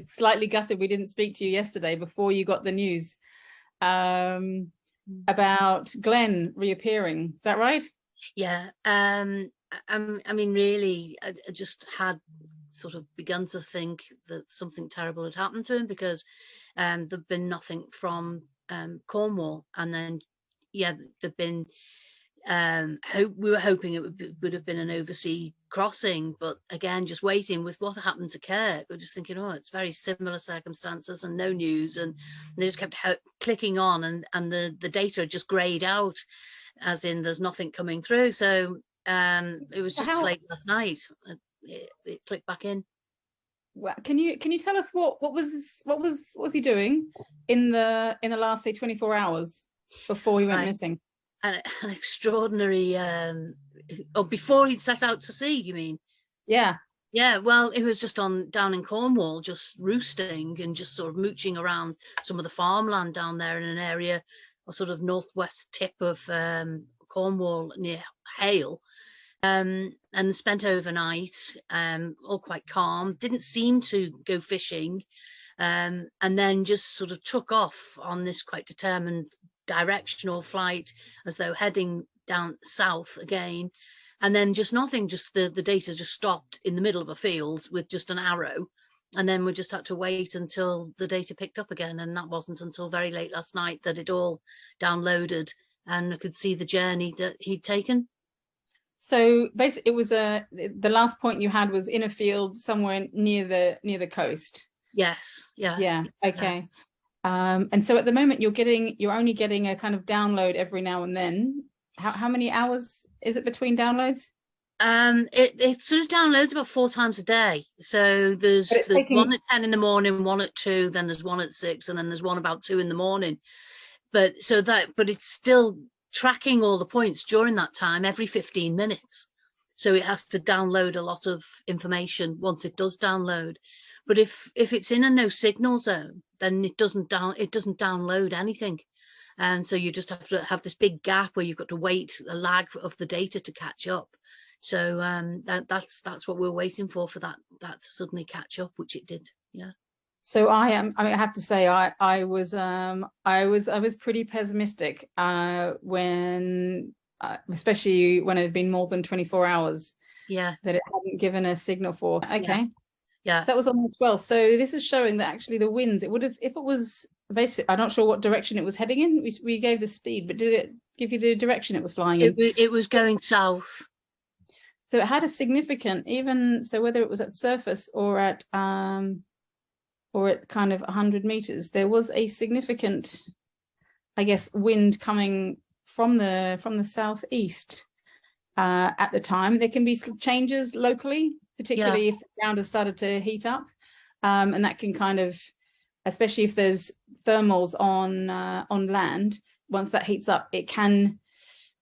slightly gutted we didn't speak to you yesterday before you got the news about Glen reappearing. Is that right? Yeah. I mean, really, I just had sort of begun to think that something terrible had happened to him, because there'd been nothing from Cornwall, and then there'd been we were hoping it would have been an overseas crossing, but again, just waiting with what happened to Kirk. We're just thinking, oh, it's very similar circumstances and no news, and they just kept clicking on, and the data just grayed out, as in there's nothing coming through. So it was just late last night it clicked back in. Well, can you tell us what was he doing in the last, say, 24 hours before he went missing? An extraordinary before he'd set out to sea, you mean? Yeah, well, it was just down in Cornwall, just roosting and just sort of mooching around some of the farmland down there in an area, a sort of northwest tip of Cornwall near Hale, and spent overnight, all quite calm, didn't seem to go fishing, and then just sort of took off on this quite determined directional flight, as though heading down south again, and then just nothing, just the data just stopped in the middle of a field with just an arrow, and then we just had to wait until the data picked up again, and that wasn't until very late last night that it all downloaded and I could see the journey that he'd taken. So basically it was the last point you had was in a field somewhere near the coast. Yes. Yeah. Okay. And so at the moment you're only getting a kind of download every now and then. How many hours is it between downloads? It sort of downloads about 4 times a day. So there's one at 10 in the morning, one at 2, then there's one at 6, and then there's one about 2 in the morning. But it's still tracking all the points during that time every 15 minutes. So it has to download a lot of information once it does download. But if it's in a no signal zone, then it doesn't download anything, and so you just have to have this big gap where you've got to wait a lag of the data to catch up. So that's what we're waiting for that to suddenly catch up, which it did. Yeah. So I have to say I was pretty pessimistic when especially when it had been more than 24 hours. Yeah. That it hadn't given a signal for. Okay. Yeah. That was on the 12th. So this is showing that actually the winds, it would have, if it was basically, I'm not sure what direction it was heading in. We gave the speed, but did it give you the direction it was flying in? It was going south. So it had a significant, even so, whether it was at surface or at kind of 100 meters, there was a significant, I guess, wind coming from the southeast at the time. There can be changes locally, particularly if the ground has started to heat up, and that can kind of, especially if there's thermals on land, once that heats up, it can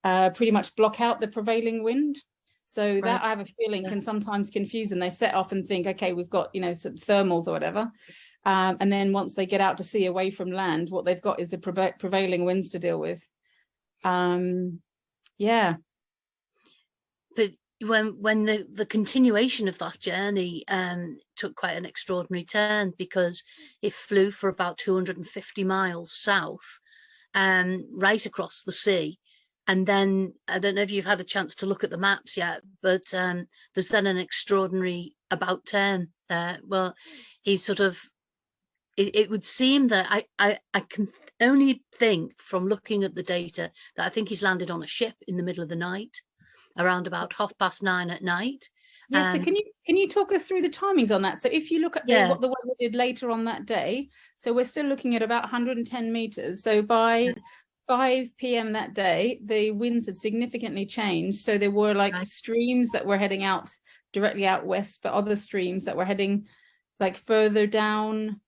pretty much block out the prevailing wind. So that, I have a feeling, can sometimes confuse them. They set off and think, okay, we've got, some thermals or whatever, and then once they get out to sea away from land, what they've got is the prevailing winds to deal with. Yeah. But when the continuation of that journey took quite an extraordinary turn, because it flew for about 250 miles south, right across the sea. And then, I don't know if you've had a chance to look at the maps yet, but there's then an extraordinary about turn. Well, he sort of, it would seem that I can only think from looking at the data that I think he's landed on a ship in the middle of the night, around about 9:30 at night. Yeah, so can you talk us through the timings on that? So if you look at what the weather did later on that day, so we're still looking at about 110 meters. So by 5 p.m. that day, the winds had significantly changed. So there were streams that were heading out directly out west, but other streams that were heading further down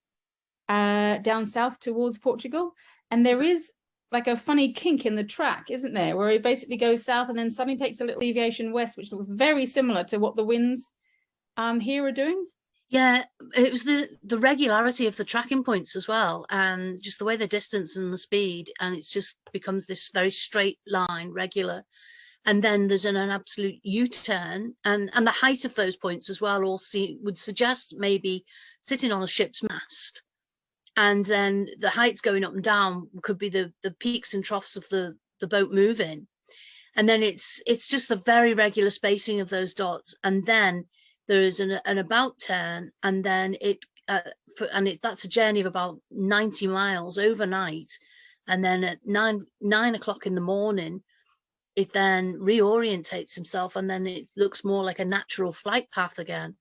south towards Portugal. And there is a funny kink in the track, isn't there, where it basically goes south and then suddenly takes a little deviation west, which looks very similar to what the winds here are doing. Yeah, it was the regularity of the tracking points as well, and just the way the distance and the speed, and it's just becomes this very straight line, regular. and then there's an absolute U-turn, and the height of those points as well would suggest maybe sitting on a ship's mast, and then the heights going up and down could be the peaks and troughs of the boat moving. And then it's just the very regular spacing of those dots, and then there is an about turn, and then that's a journey of about 90 miles overnight, and then at 9 o'clock in the morning it then reorientates himself, and then it looks more like a natural flight path again.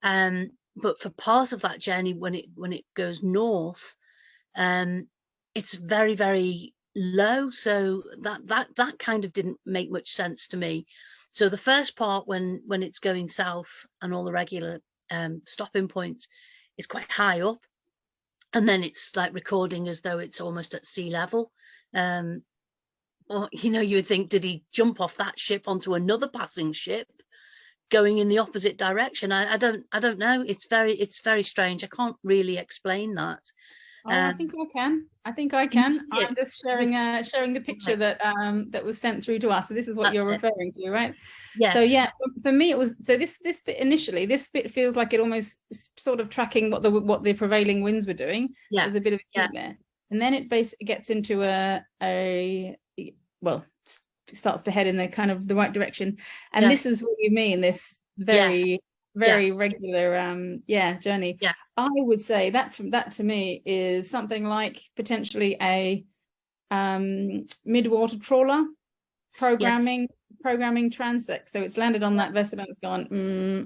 But for part of that journey, when it goes north, it's very, very low, so that kind of didn't make much sense to me. So the first part, when it's going south and all the regular stopping points, is quite high up, and then it's like recording as though it's almost at sea level. Or, you know, you would think, did he jump off that ship onto another passing ship going in the opposite direction? I don't know. It's very strange. I can't really explain that. I think I can. I'm just sharing the picture that was sent through to us. So this is what you're referring to, right? Yes. So yeah, for me it was, so this bit initially, this bit feels like it almost sort of tracking what the prevailing winds were doing. Yeah. There's a bit of a there, and then it basically gets into starts to head in the kind of the right direction, and this is what you mean, this very regular journey. I would say that to me is something like potentially a mid-water trawler programming transect. So it's landed on that vessel and it's gone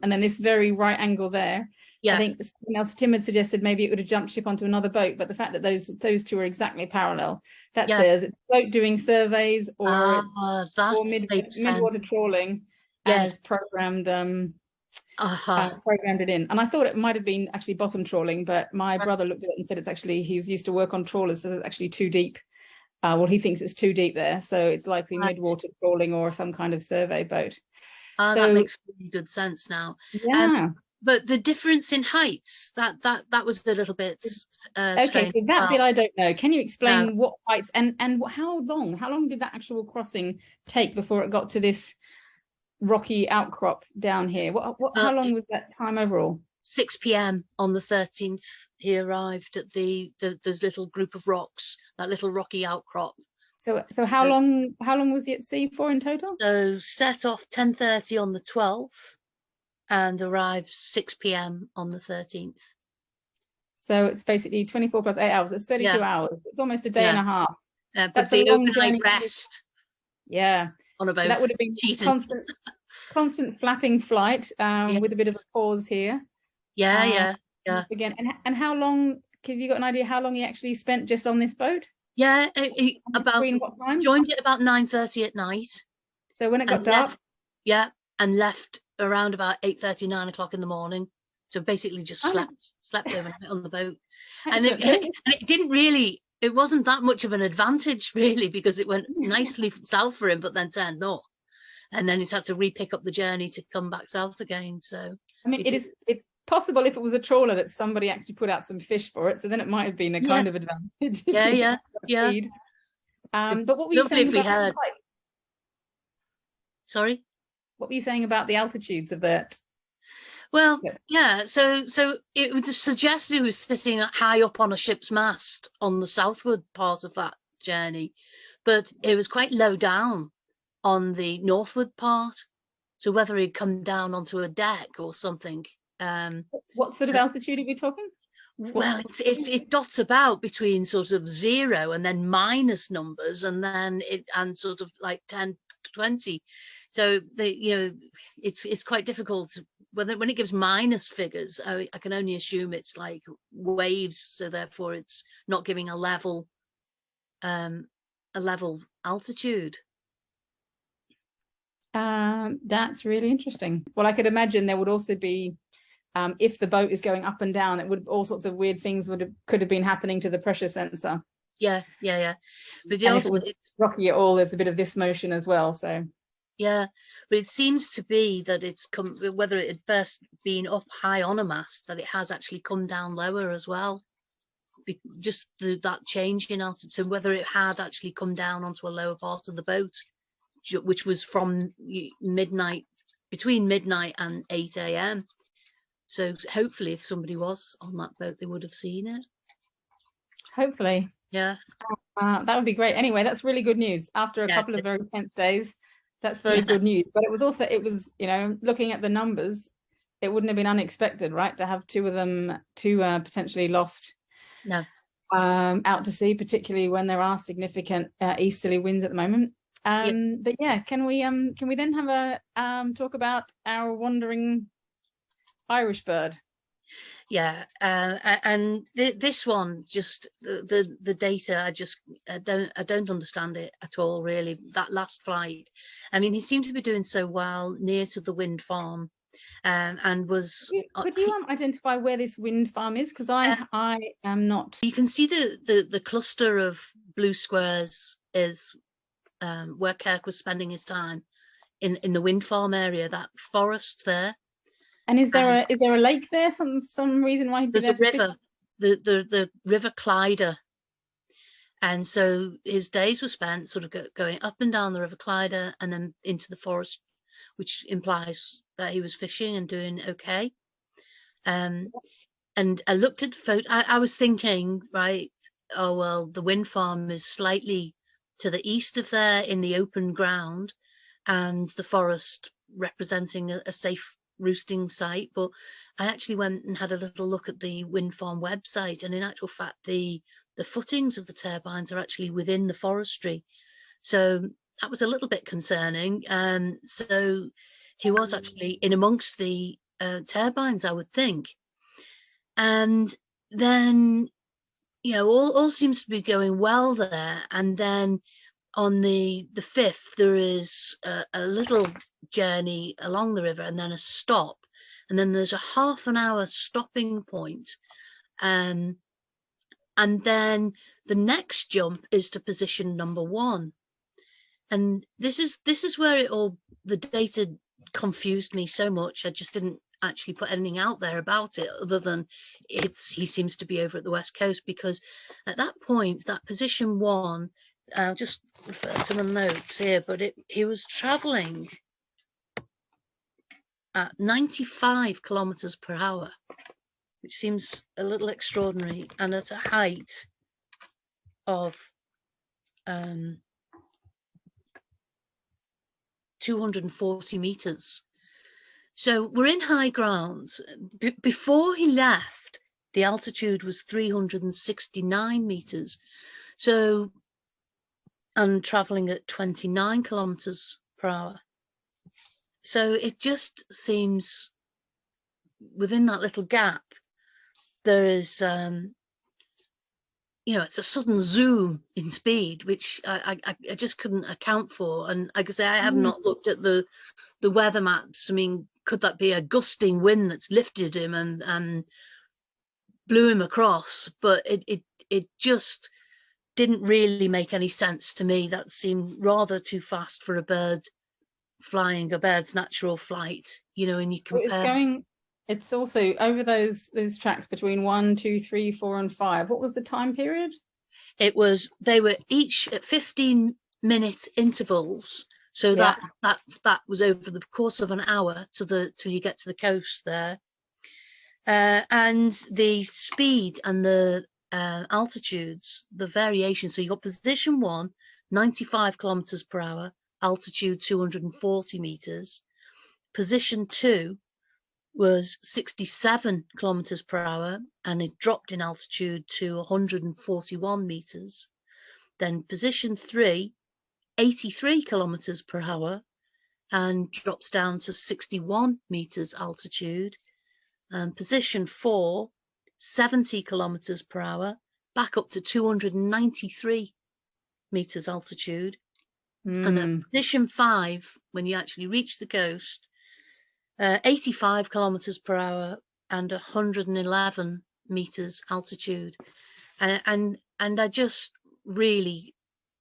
and then this very right angle there. I think something else Tim had suggested, maybe it would have jumped ship onto another boat, but the fact that those two are exactly parallel, that says it's a boat doing surveys or mid-water trawling and has programmed programmed it in. And I thought it might have been actually bottom trawling, but my brother looked at it and said it's actually, he's used to work on trawlers, so it's actually too deep. He thinks it's too deep there, so it's likely mid-water trawling or some kind of survey boat. That makes really good sense now. But the difference in heights, that was a little bit strange. Okay, so that bit I don't know. Can you explain what heights and how long did that actual crossing take before it got to this rocky outcrop down here? How long was that time overall? 6 p.m. on the 13th, he arrived at the little group of rocks, that little rocky outcrop. So how long was he at sea for in total? So set off 10:30 on the 12th and arrived 6 p.m. on the 13th. So it's basically 24 plus 8 hours. It's 32 hours. It's almost a day and a half. But that's the a long overnight rest. On a boat. So that would have been constant flapping flight with a bit of a pause here. Again, and how long? Have you got an idea how long he actually spent just on this boat? He joined it about 9:30 at night. So when it got dark. And left around about 8:30, 9 o'clock in the morning. So basically just slept overnight on the boat. And it didn't really, it wasn't that much of an advantage really, because it went nicely south for him, but then turned north. And then he's had to re-pick up the journey to come back south again. So I mean, it's possible if it was a trawler that somebody actually put out some fish for it, so then it might have been a kind of advantage. But what were you saying about Sorry? What were you saying about the altitudes of that? Well, so it would suggest he was sitting high up on a ship's mast on the southward part of that journey, but it was quite low down on the northward part. So whether he'd come down onto a deck or something. What sort of altitude are we talking? Well, it dots about between sort of 0 and then minus numbers, and then and sort of like 10 to 20. So it's quite difficult when it gives minus figures. I can only assume it's like waves, so therefore it's not giving a level altitude. That's really interesting. Well, I could imagine there would also be, if the boat is going up and down, it would, all sorts of weird things could have been happening to the pressure sensor. But if it was rocky at all, there's a bit of this motion as well. So but it seems to be that it's come, whether it had first been up high on a mast, that it has actually come down lower as well. Just that change in altitude, whether it had actually come down onto a lower part of the boat which was from midnight, between midnight and 8 a.m. So hopefully if somebody was on that boat, they would have seen it. Hopefully. Yeah. That would be great. Anyway, that's really good news after a couple of very tense days. That's very good news. But it was, you know, looking at the numbers, it wouldn't have been unexpected, right, to have two of them potentially lost. No. Out to sea, particularly when there are significant easterly winds at the moment. But yeah, can we then have a talk about our wandering Irish bird? Yeah, and this one, just the data, I don't understand it at all, really. That last flight, I mean, he seemed to be doing so well near to the wind farm, and was. Could you identify where this wind farm is? Because I am not. You can see the cluster of blue squares is where Kirk was spending his time in the wind farm area, that forest there. And is there a lake there? Some reason why he'd be there? There's a river, the River Clyde, and so his days were spent sort of going up and down the River Clyde and then into the forest, which implies that he was fishing and doing okay. And I looked at I was thinking, right, oh well, the wind farm is slightly to the east of there in the open ground, and the forest representing a safe roosting site. But I actually went and had a little look at the wind farm website, and in actual fact the footings of the turbines are actually within the forestry, so that was a little bit concerning. So he was actually in amongst the turbines, I would think. And then, you know, all seems to be going well there. And then on the 5th, there is a little journey along the river and then a stop. And then there's a half an hour stopping point. And then the next jump is to position number 1. And this is where the data confused me so much. I just didn't actually put anything out there about it other than he seems to be over at the west coast, because at that point, that position 1, I'll just refer to my notes here, but he was traveling at 95 kilometers per hour, which seems a little extraordinary, and at a height of 240 meters. So we're in high ground. Before he left, the altitude was 369 meters. So, and traveling at 29 kilometers per hour. So it just seems within that little gap, there is, you know, it's a sudden zoom in speed, which I just couldn't account for. And like I say, I have not looked at the weather maps. I mean, could that be a gusting wind that's lifted him and blew him across? But it just didn't really make any sense to me. That seemed rather too fast for a bird flying, a bird's natural flight, you know. And you compare. It's also over those tracks between 1, 2, 3, 4, and 5. What was the time period? They were each at 15-minute intervals. So that was over the course of an hour till you get to the coast there. And the speed and the altitudes, the variation. So you got position 1, 95 kilometers per hour, altitude 240 meters. Position 2 was 67 kilometers per hour, and it dropped in altitude to 141 meters. Then position 3, 83 kilometers per hour, and drops down to 61 meters altitude. And position 4, 70 kilometers per hour, back up to 293 meters altitude. And then position 5, when you actually reach the coast, 85 kilometers per hour and 111 meters altitude. And I just really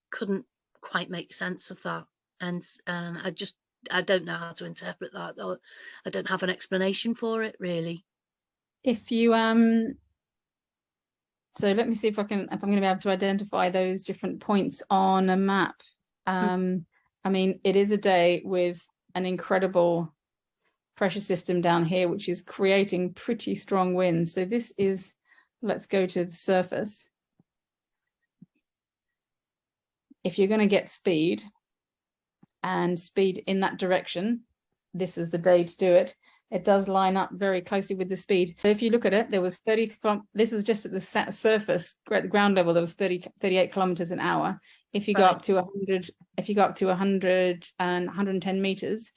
couldn't quite make sense of that. And I don't know how to interpret that. Or I don't have an explanation for it, really. If you so let me see if I'm going to be able to identify those different points on a map. And I mean, it is a day with an incredible pressure system down here, which is creating pretty strong winds. So this is, let's go to the surface. If you're going to get speed and speed in that direction, this is the day to do it. It does line up very closely with the speed. So if you look at it, there was 30, this is just at the surface, at the ground level, there was 38 kilometers an hour. If you go up to 100, if you go up to 100 and 110 meters,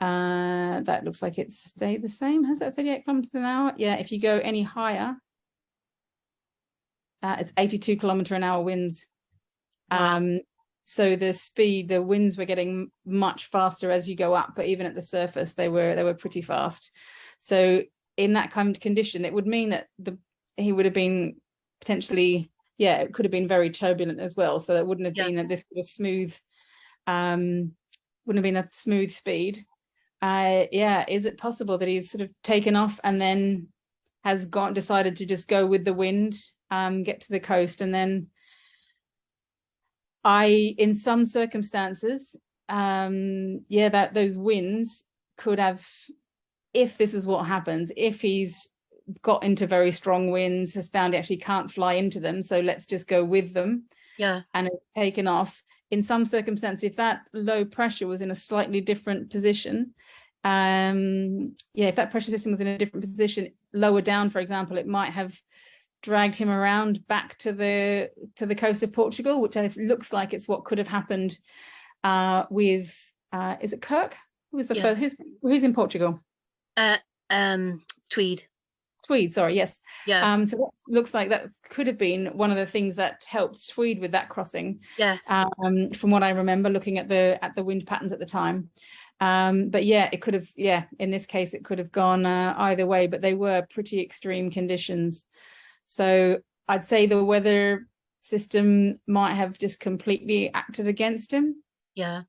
that looks like it stayed the same. Has that 38 kilometers an hour? Yeah, if you go any higher, it's 82 kilometer an hour winds. Wow. So the speed, the winds were getting much faster as you go up, but even at the surface, they were pretty fast. So in that kind of condition, it would mean that he would have been potentially, yeah, it could have been very turbulent as well. So it wouldn't have been that this was smooth, wouldn't have been a smooth speed. Yeah, is it possible that he's sort of taken off and then has decided to just go with the wind, get to the coast, and then in some circumstances, that those winds could have, if this is what happens, if he's got into very strong winds, has found he actually can't fly into them, so let's just go with them. Yeah. And it's taken off. In some circumstances, if that low pressure was in a slightly different position, if that pressure system was in a different position, lower down, for example, it might have dragged him around back to the coast of Portugal, which looks like it's what could have happened with is it Kirk? Who was the first? Who's in Portugal? Tweed, sorry, yes. Yeah. So that looks like that could have been one of the things that helped Tweed with that crossing. Yes. From what I remember, looking at the wind patterns at the time. But yeah, it could have, in this case, it could have gone either way, but they were pretty extreme conditions. So I'd say the weather system might have just completely acted against him. Yeah.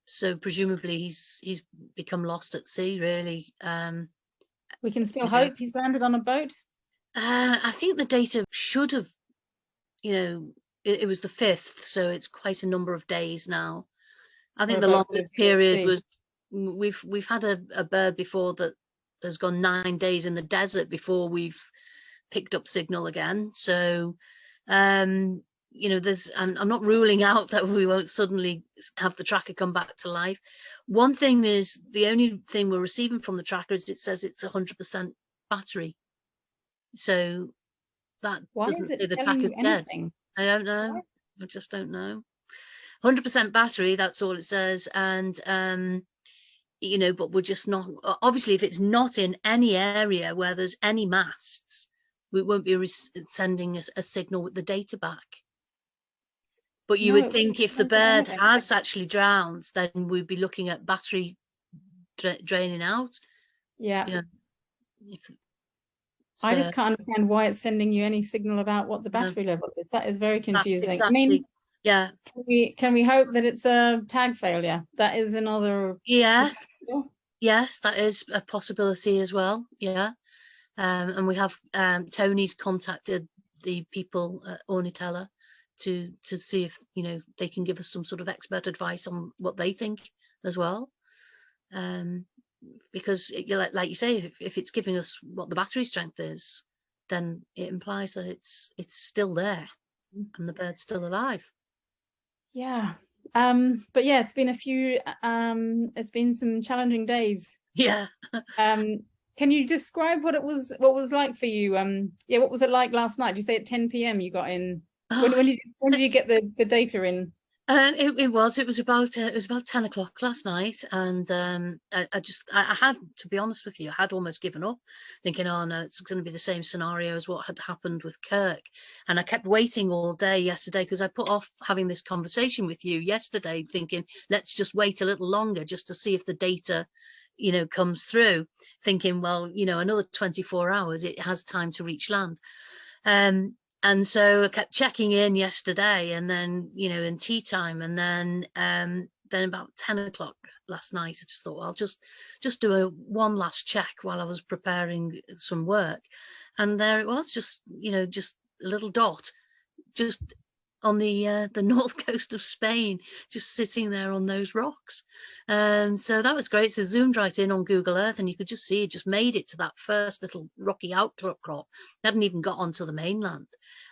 So presumably he's become lost at sea, really. We can still hope he's landed on a boat. I think the data should have, it was the 5th, so it's quite a number of days now. I think the longest period was, we've had a bird before that has gone 9 days in the desert before we've picked up signal again. So, I'm not ruling out that we won't suddenly have the tracker come back to life. One thing is, the only thing we're receiving from the tracker is it says it's 100% battery. So that doesn't say the tracker's dead. I don't know. I just don't know. 100% battery, that's all it says. And but we're just not, obviously, if it's not in any area where there's any masts, we won't be sending a signal with the data back. But you would think if the bird has actually drowned, then we'd be looking at battery draining out. Yeah. I just can't understand why it's sending you any signal about what the battery level is. That is very confusing. Exactly. I mean, yeah. Can we hope that it's a tag failure? That is another. Yeah. Yes, that is a possibility as well. Yeah. And we have Tony's contacted the people at Ornitella to see if they can give us some sort of expert advice on what they think as well. Because like you say, if it's giving us what the battery strength is, then it implies that it's still there and the bird's still alive. Yeah. But yeah, it's been some challenging days. Yeah. Can you describe what it was like for you? What was it like last night? Did you say at 10 p.m. you got in? When did you get the data in? It was about 10 o'clock last night, and I had, to be honest with you, I had almost given up, thinking, oh no, it's going to be the same scenario as what had happened with Kirk. And I kept waiting all day yesterday, because I put off having this conversation with you yesterday, thinking, let's just wait a little longer just to see if the data comes through, thinking, well, another 24 hours, it has time to reach land. And so I kept checking in yesterday, and then, in tea time, and then about 10 o'clock last night, I just thought, well, I'll just do one last check while I was preparing some work. And there it was, just a little dot, just on the north coast of Spain, just sitting there on those rocks. So that was great. So zoomed right in on Google Earth, and you could just see it just made it to that first little rocky outcrop. Hadn't even got onto the mainland,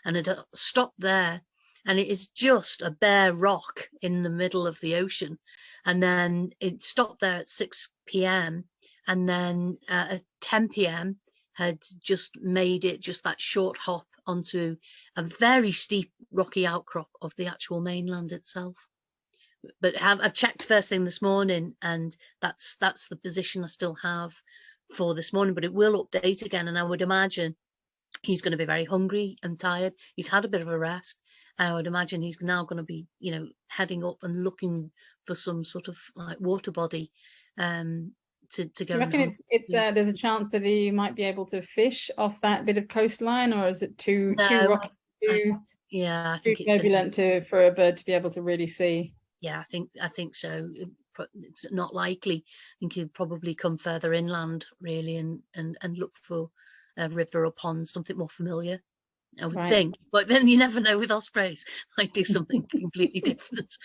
and it stopped there. And it is just a bare rock in the middle of the ocean. And then it stopped there at 6 p.m. And then at 10 p.m. had just made it just that short hop onto a very steep rocky outcrop of the actual mainland itself. But I've checked first thing this morning, and that's the position I still have for this morning, but it will update again. And I would imagine he's going to be very hungry and tired. He's had a bit of a rest. And I would imagine he's now going to be, you know, heading up and looking for some sort of like water body to go. Do you reckon there's a chance that he might be able to fish off that bit of coastline, or is it too rocky, I think it's turbulent for a bird to be able to really see? Yeah, I think so. It's not likely. I think he'd probably come further inland really and look for a river or pond, something more familiar, I would think. But then you never know with ospreys. Might do something completely different.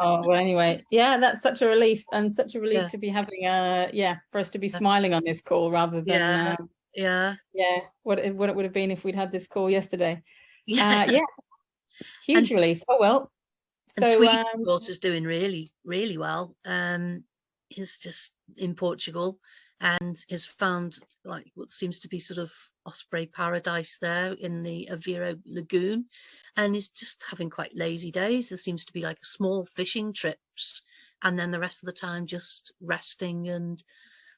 Oh, well, anyway, yeah, that's such a relief, and such a relief to be having for us to be smiling on this call rather than what it would have been if we'd had this call yesterday. Huge relief. Oh well. So Tweed, of course, is doing really, really well. He's just in Portugal and has found like what seems to be sort of osprey paradise there in the Aveiro Lagoon, and is just having quite lazy days. There seems to be like small fishing trips, and then the rest of the time just resting and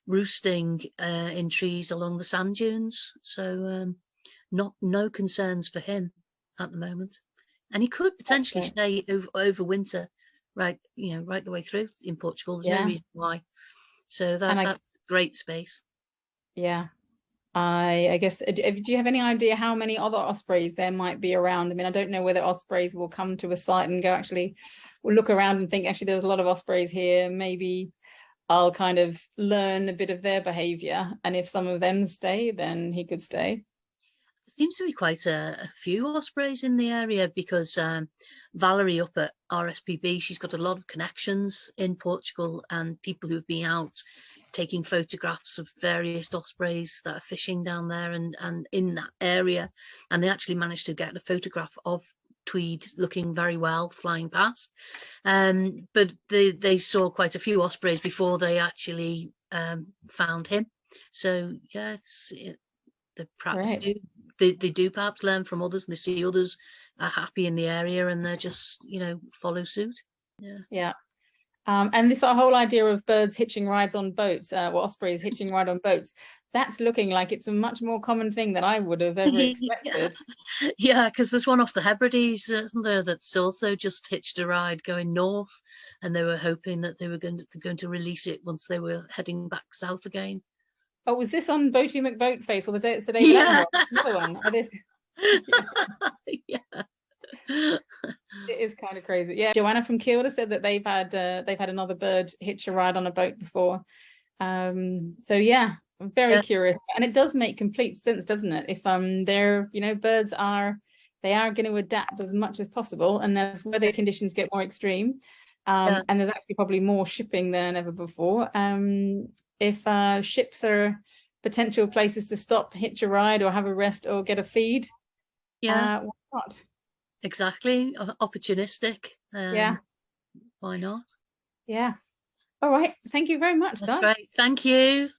roosting in trees along the sand dunes. So no concerns for him at the moment. And he could potentially stay over winter, right the way through in Portugal. There's no reason why. So that's great space. Yeah. I guess, do you have any idea how many other ospreys there might be around? I mean, I don't know whether ospreys will come to a site and go, we'll look around and think, actually, there's a lot of ospreys here. Maybe I'll kind of learn a bit of their behavior. And if some of them stay, then he could stay. Seems to be quite a few ospreys in the area because Valerie up at RSPB, she's got a lot of connections in Portugal and people who've been out taking photographs of various ospreys that are fishing down there and in that area, and they actually managed to get a photograph of Tweed looking very well flying past, but they saw quite a few ospreys before they actually found him. So yeah, they perhaps they do perhaps learn from others, and they see others are happy in the area and they're just follow suit. And this whole idea of birds hitching rides on boats, ospreys hitching ride on boats, that's looking like it's a much more common thing than I would have ever expected. Yeah, because there's one off the Hebrides, isn't there, that's also just hitched a ride going north, and they were hoping that they were going to release it once they were heading back south again. Oh, was this on Boaty McBoatface or the David Attenborough? Another one. It is kind of crazy. Yeah, Joanna from Kielder said that they've had another bird hitch a ride on a boat before. So yeah, I'm very curious, and it does make complete sense, doesn't it? If they're birds are going to adapt as much as possible, and as weather conditions get more extreme, and there's actually probably more shipping than ever before. If ships are potential places to stop, hitch a ride, or have a rest, or get a feed, why not? Exactly, opportunistic. Why not? Yeah. All right. Thank you very much, Di. Great. Thank you.